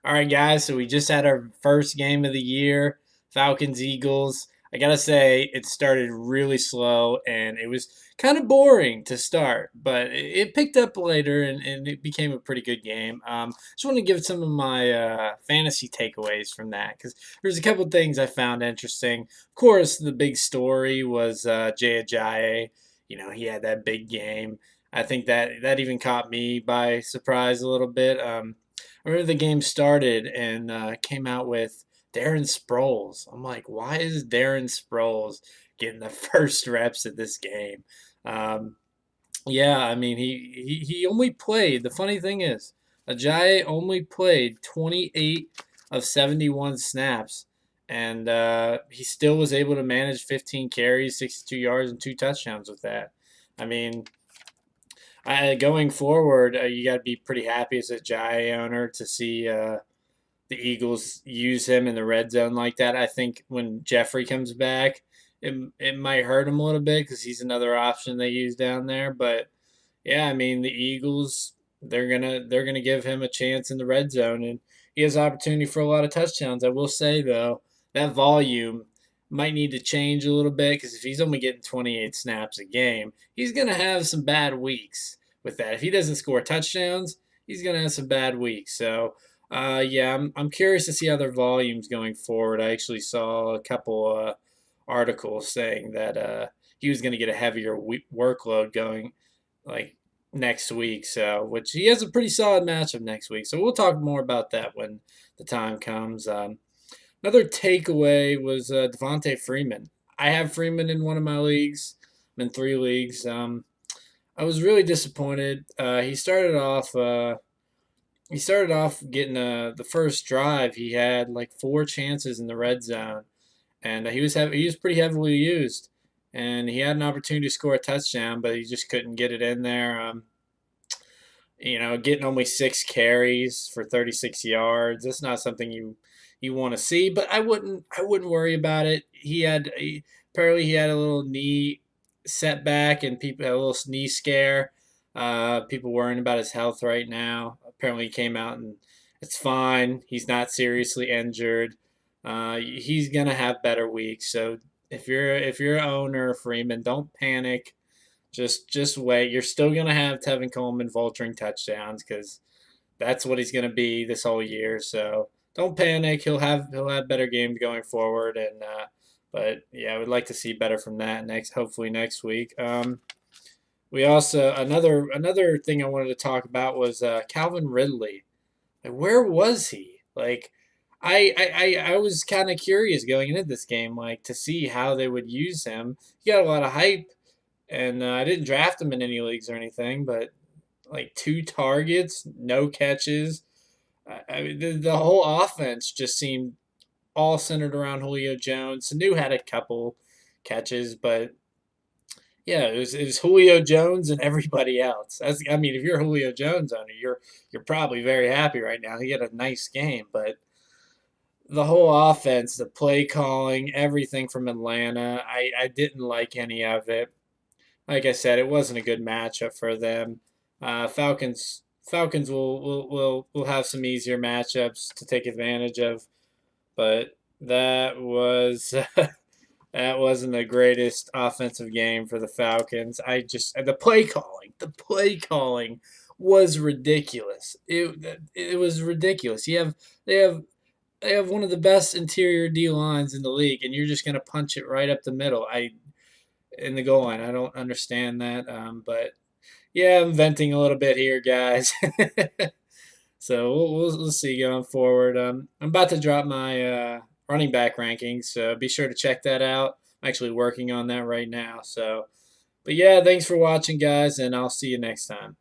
All right, guys. So we just had our first game of the year, Falcons Eagles. I gotta say, it started really slow and it was kind of boring to start, but it picked up later and it became a pretty good game. Just want to give some of my fantasy takeaways from that because there's a couple things I found interesting. Of course, the big story was Jay Ajayi. He had that big game. I think that even caught me by surprise a little bit. I remember the game started and came out with Darren Sproles. I'm like, why is Darren Sproles getting the first reps of this game? Um, yeah, I mean, he only played. The funny thing is, Ajayi only played 28 of 71 snaps, and he still was able to manage 15 carries, 62 yards, and 2 touchdowns with that. I mean, going forward, you got to be pretty happy as a Jai owner to see the Eagles use him in the red zone like that. I think when Jeffrey comes back, it might hurt him a little bit because he's another option they use down there. But yeah, I mean the Eagles they're gonna give him a chance in the red zone, and he has opportunity for a lot of touchdowns. I will say though that volume might need to change a little bit because if he's only getting 28 snaps a game, he's gonna have some bad weeks with that. If he doesn't score touchdowns, he's gonna have some bad weeks. So yeah, I'm curious to see how their volumes going forward. I actually saw a couple articles saying that he was going to get a heavier workload going like next week. So, which he has a pretty solid matchup next week. So we'll talk more about that when the time comes. Another takeaway was Devontae Freeman. I have Freeman in one of my leagues. I'm in 3 leagues. I was really disappointed. He started off getting the first drive. He had like 4 chances in the red zone, and he was pretty heavily used, and he had an opportunity to score a touchdown, but he just couldn't get it in there. Getting only 6 carries for 36 yards. That's not something you want to see, but I wouldn't worry about it. Apparently he had a little knee setback and people had a little knee scare. People worrying about his health right now. Apparently he came out and it's fine. He's not seriously injured. He's gonna have better weeks. So if you're an owner of Freeman, don't panic. Just wait. You're still gonna have Tevin Coleman vulturing touchdowns because that's what he's gonna be this whole year. So don't panic. He'll have better games going forward. And but yeah, I would like to see better from that hopefully next week. We also another thing I wanted to talk about was Calvin Ridley. Like, where was he? Like, I was kind of curious going into this game, like to see how they would use him. He got a lot of hype, and I didn't draft him in any leagues or anything, but like 2 targets, no catches. I mean, the whole offense just seemed all centered around Julio Jones. Sanu had a couple catches, but yeah, it was Julio Jones and everybody else. I mean, if you're a Julio Jones owner, you're probably very happy right now. He had a nice game, but the whole offense, the play calling, everything from Atlanta, I didn't like any of it. Like I said, it wasn't a good matchup for them. Falcons will have some easier matchups to take advantage of, but that wasn't the greatest offensive game for the Falcons. The play calling was ridiculous. It was ridiculous. They have they have one of the best interior D lines in the league, and you're just gonna punch it right up the middle. In the goal line. I don't understand that. But yeah, I'm venting a little bit here, guys. So we'll see going forward. I'm about to drop my running back rankings, so be sure to check that out. I'm actually working on that right now. So, but yeah, thanks for watching, guys, and I'll see you next time.